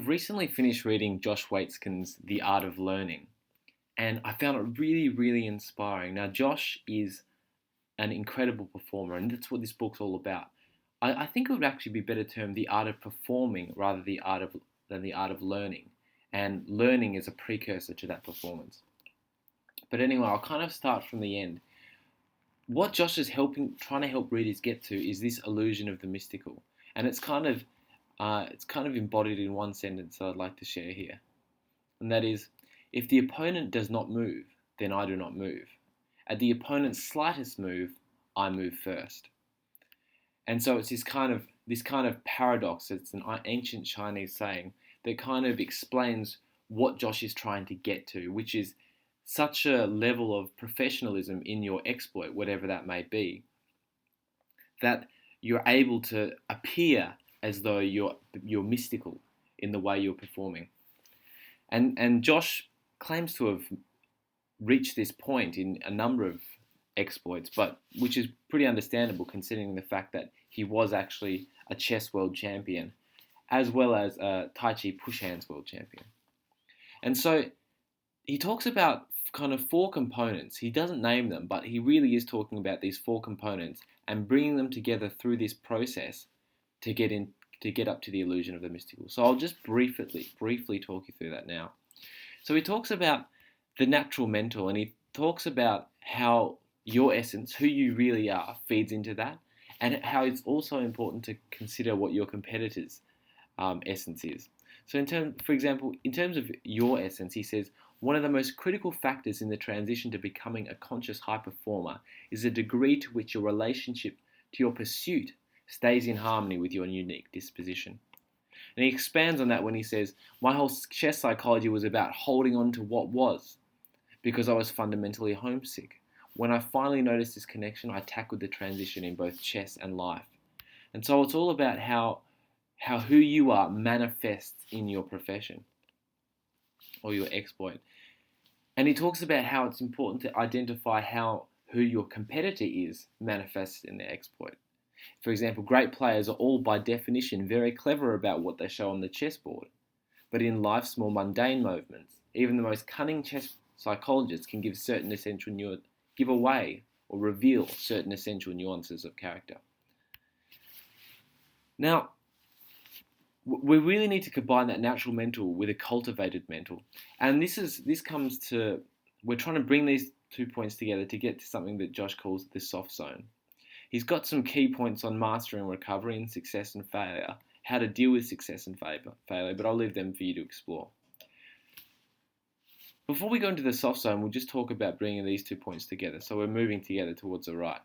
I've recently finished reading Josh Waitzkin's The Art of Learning, and I found it really, really inspiring. Now, Josh is an incredible performer, and that's what this book's all about. I think it would actually be better termed the art of performing rather than the art of learning, and learning is a precursor to that performance. But anyway, I'll kind of start from the end. What Josh is trying to help readers get to is this illusion of the mystical, and it's kind of embodied in one sentence that I'd like to share here, and that is, if the opponent does not move, then I do not move. At the opponent's slightest move, I move first. And so it's this kind of paradox. It's an ancient Chinese saying that kind of explains what Josh is trying to get to, which is such a level of professionalism in your exploit, whatever that may be, that you're able to appear as though you're mystical in the way you're performing. And Josh claims to have reached this point in a number of exploits, but which is pretty understandable considering the fact that he was actually a chess world champion as well as a Tai Chi push hands world champion. And so he talks about kind of four components. He doesn't name them, but he really is talking about these four components and bringing them together through this process to get up to the illusion of the mystical. So I'll just briefly talk you through that now. So he talks about the natural mental, and he talks about how your essence, who you really are, feeds into that, and how it's also important to consider what your competitor's essence is. So for example, in terms of your essence, he says, one of the most critical factors in the transition to becoming a conscious high performer is the degree to which your relationship to your pursuit stays in harmony with your unique disposition. And he expands on that when he says, my whole chess psychology was about holding on to what was, because I was fundamentally homesick. When I finally noticed this connection, I tackled the transition in both chess and life. And so it's all about how who you are manifests in your profession or your exploit. And he talks about how it's important to identify how who your competitor is manifests in their exploit. For example, great players are all by definition very clever about what they show on the chessboard. But in life's more mundane movements, even the most cunning chess psychologists can give away or reveal certain essential nuances of character. Now, we really need to combine that natural mental with a cultivated mental. And we're trying to bring these 2 points together to get to something that Josh calls the soft zone. He's got some key points on mastering recovery and success and failure, how to deal with success and failure, but I'll leave them for you to explore. Before we go into the soft zone, we'll just talk about bringing these 2 points together. So we're moving together towards the right.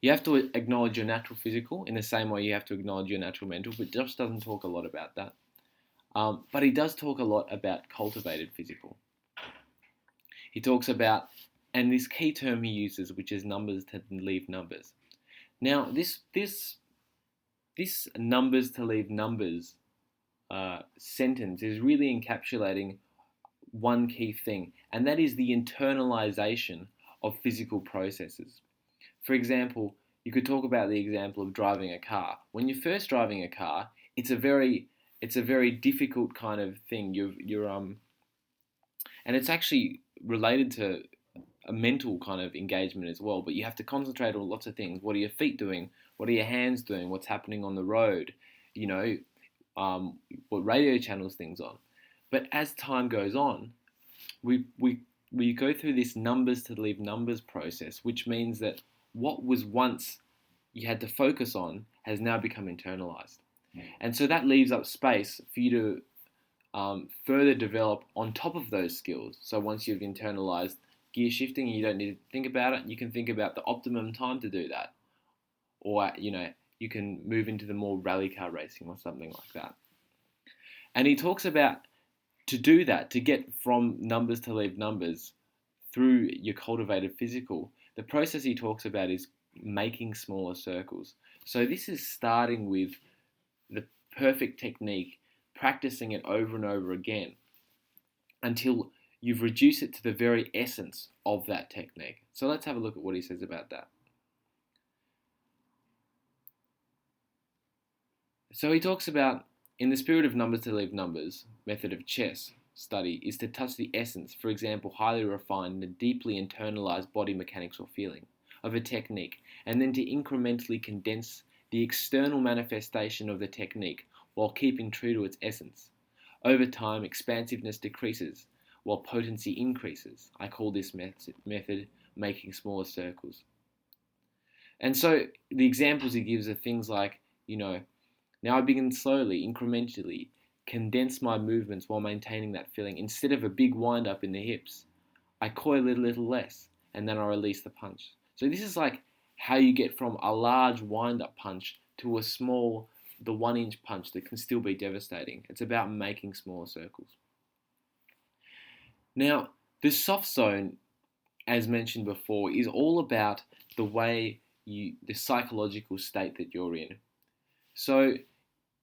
You have to acknowledge your natural physical in the same way you have to acknowledge your natural mental, but Josh doesn't talk a lot about that. But he does talk a lot about cultivated physical. He talks about, and this key term he uses, which is numbers to leave numbers. Now, this numbers to leave numbers sentence is really encapsulating one key thing, and that is the internalization of physical processes. For example, you could talk about the example of driving a car. When you're first driving a car, it's a very difficult kind of thing. And it's actually related to a mental kind of engagement as well. But you have to concentrate on lots of things. What are your feet doing? What are your hands doing? What's happening on the road? What radio channels things on. But as time goes on, we go through this numbers to leave numbers process, which means that what was once you had to focus on has now become internalized. And so that leaves up space for you to further develop on top of those skills. So once you've internalized gear shifting, you don't need to think about it. You can think about the optimum time to do that. Or, you can move into the more rally car racing or something like that. And he talks about to do that, to get from numbers to leave numbers through your cultivated physical, the process he talks about is making smaller circles. So this is starting with the perfect technique, practicing it over and over again until you've reduced it to the very essence of that technique. So let's have a look at what he says about that. So he talks about In the spirit of numbers to leave numbers method of chess study is to touch the essence, for example, highly refined and deeply internalized body mechanics or feeling of a technique, and then to incrementally condense the external manifestation of the technique while keeping true to its essence. Over time, expansiveness decreases while potency increases. I call this method making smaller circles. And so the examples he gives are things like, now I begin slowly, incrementally, condense my movements while maintaining that feeling. Instead of a big wind up in the hips, I coil it a little less, and then I release the punch. So this is like how you get from a large wind up punch to a small, the 1-inch punch that can still be devastating. It's about making smaller circles. Now, the soft zone, as mentioned before, is all about the way the psychological state that you're in. So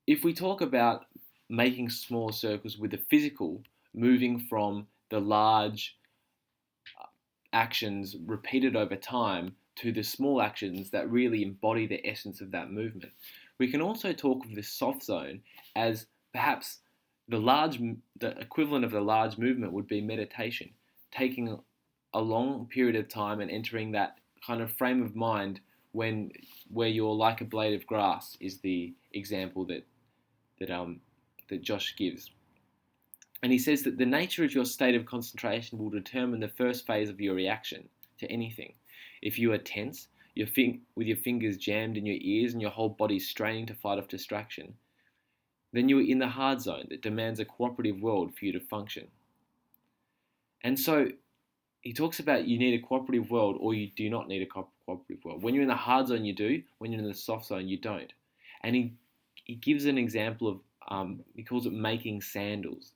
if we talk about making small circles with the physical, moving from the large actions repeated over time to the small actions that really embody the essence of that movement, we can also talk of the soft zone as perhaps the equivalent of the large movement would be meditation, taking a long period of time and entering that kind of frame of mind where you're like a blade of grass is the example that Josh gives. And he says that the nature of your state of concentration will determine the first phase of your reaction to anything. If you are tense, with your fingers jammed in your ears and your whole body straining to fight off distraction, then you are in the hard zone that demands a cooperative world for you to function. And so he talks about you need a cooperative world or you do not need a cooperative world. When you're in the hard zone, you do. When you're in the soft zone, you don't. And he gives an example of, he calls it making sandals.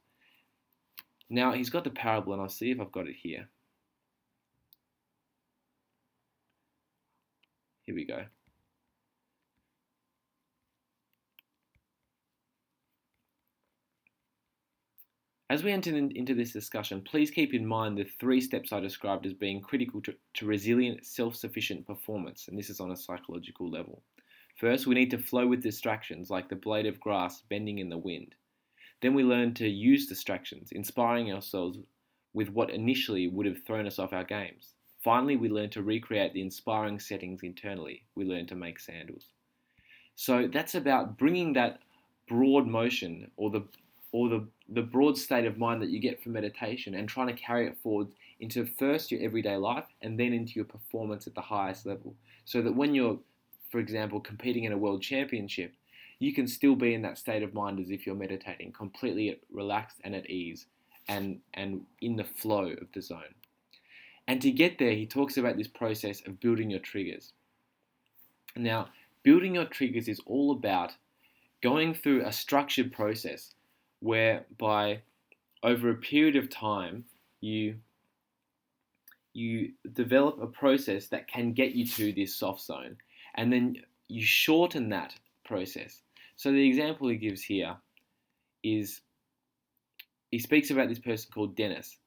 Now, he's got the parable, and I'll see if I've got it here. Here we go. As we enter into this discussion, please keep in mind the 3 steps I described as being critical to resilient, self-sufficient performance, and this is on a psychological level. First, we need to flow with distractions like the blade of grass bending in the wind. Then we learn to use distractions, inspiring ourselves with what initially would have thrown us off our games. Finally, we learn to recreate the inspiring settings internally. We learn to make sandals. So that's about bringing that broad motion or the broad state of mind that you get from meditation and trying to carry it forward into first your everyday life and then into your performance at the highest level. So that when you're, for example, competing in a world championship, you can still be in that state of mind as if you're meditating, completely relaxed and at ease and in the flow of the zone. And to get there, he talks about this process of building your triggers. Now, building your triggers is all about going through a structured process whereby over a period of time you develop a process that can get you to this soft zone, and then you shorten that process. So the example he gives here is he speaks about this person called Dennis,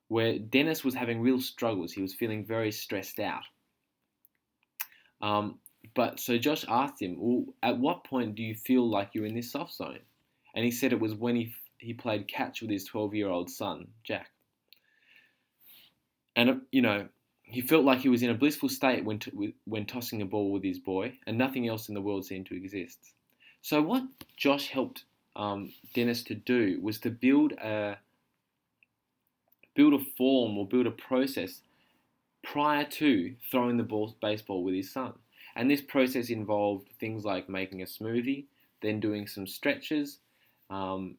where Dennis was having real struggles. He was feeling very stressed out. But so Josh asked him, well, at what point do you feel like you're in this soft zone? And he said it was when he played catch with his 12-year-old son, Jack. And, he felt like he was in a blissful state when tossing a ball with his boy, and nothing else in the world seemed to exist. So what Josh helped Dennis to do was to build a form or build a process prior to throwing the baseball with his son. And this process involved things like making a smoothie, then doing some stretches, and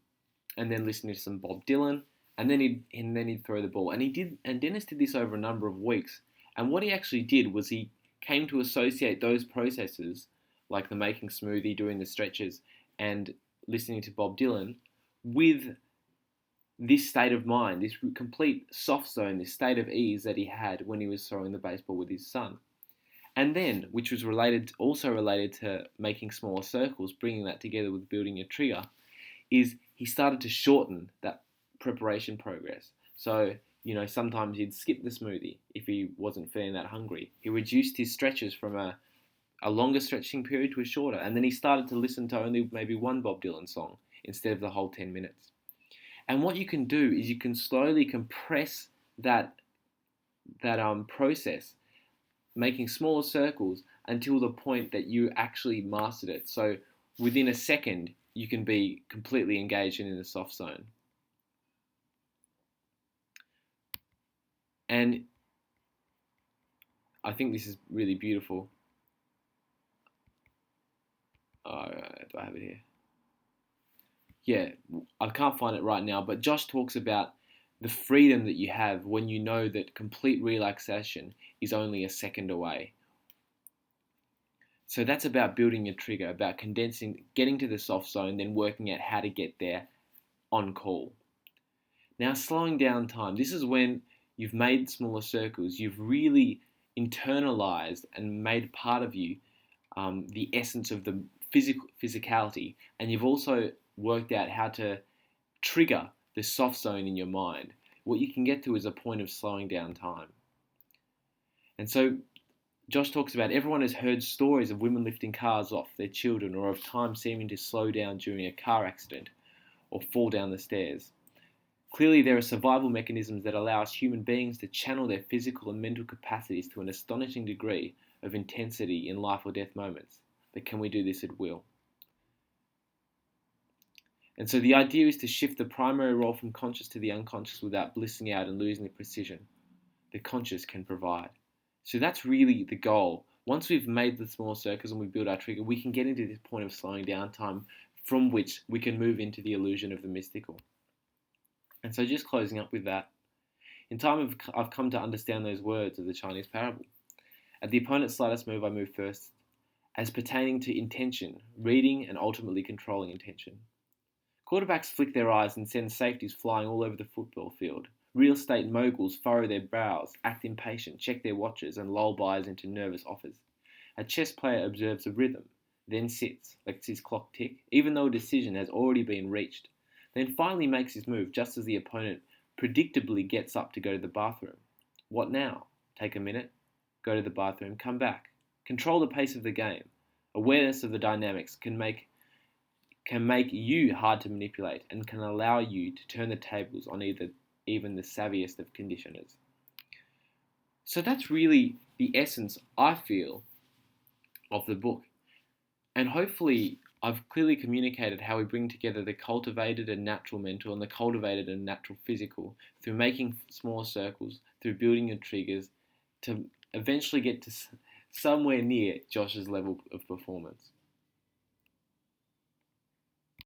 then listening to some Bob Dylan, and then he'd throw the ball. And Dennis did this over a number of weeks. And what he actually did was he came to associate those processes, like the making smoothie, doing the stretches, and listening to Bob Dylan, with this state of mind, this complete soft zone, this state of ease that he had when he was throwing the baseball with his son. And then, which was also related to making smaller circles, bringing that together with building your trigger, is he started to shorten that preparation progress. So, sometimes he'd skip the smoothie if he wasn't feeling that hungry. He reduced his stretches from a longer stretching period to a shorter, and then he started to listen to only maybe one Bob Dylan song instead of the whole 10 minutes. And what you can do is you can slowly compress that process, making smaller circles until the point that you actually mastered it. So within a second, you can be completely engaged and in the soft zone. And I think this is really beautiful. Do I have it here? Yeah, I can't find it right now, but Josh talks about the freedom that you have when you know that complete relaxation is only a second away. So that's about building your trigger, about condensing, getting to the soft zone, then working out how to get there on call. Now, slowing down time. This is when you've made smaller circles. You've really internalized and made part of you the essence of the physicality, and you've also worked out how to trigger the soft zone in your mind. What you can get to is a point of slowing down time. And so Josh talks about everyone has heard stories of women lifting cars off their children, or of time seeming to slow down during a car accident or fall down the stairs. Clearly, there are survival mechanisms that allow us human beings to channel their physical and mental capacities to an astonishing degree of intensity in life or death moments. But can we do this at will? And so the idea is to shift the primary role from conscious to the unconscious without blissing out and losing the precision the conscious can provide. So that's really the goal. Once we've made the small circles and we build our trigger, we can get into this point of slowing down time from which we can move into the illusion of the mystical. And so just closing up with that, in time I've come to understand those words of the Chinese parable. At the opponent's slightest move, I move first, as pertaining to intention, reading and ultimately controlling intention. Quarterbacks flick their eyes and send safeties flying all over the football field. Real estate moguls furrow their brows, act impatient, check their watches, and lull buyers into nervous offers. A chess player observes a rhythm, then sits, lets his clock tick, even though a decision has already been reached, then finally makes his move just as the opponent predictably gets up to go to the bathroom. What now? Take a minute, go to the bathroom, come back. Control the pace of the game. Awareness of the dynamics can make you hard to manipulate and can allow you to turn the tables on even the savviest of conditioners. So that's really the essence, I feel, of the book. And hopefully I've clearly communicated how we bring together the cultivated and natural mental and the cultivated and natural physical through making smaller circles, through building your triggers to eventually get to somewhere near Josh's level of performance.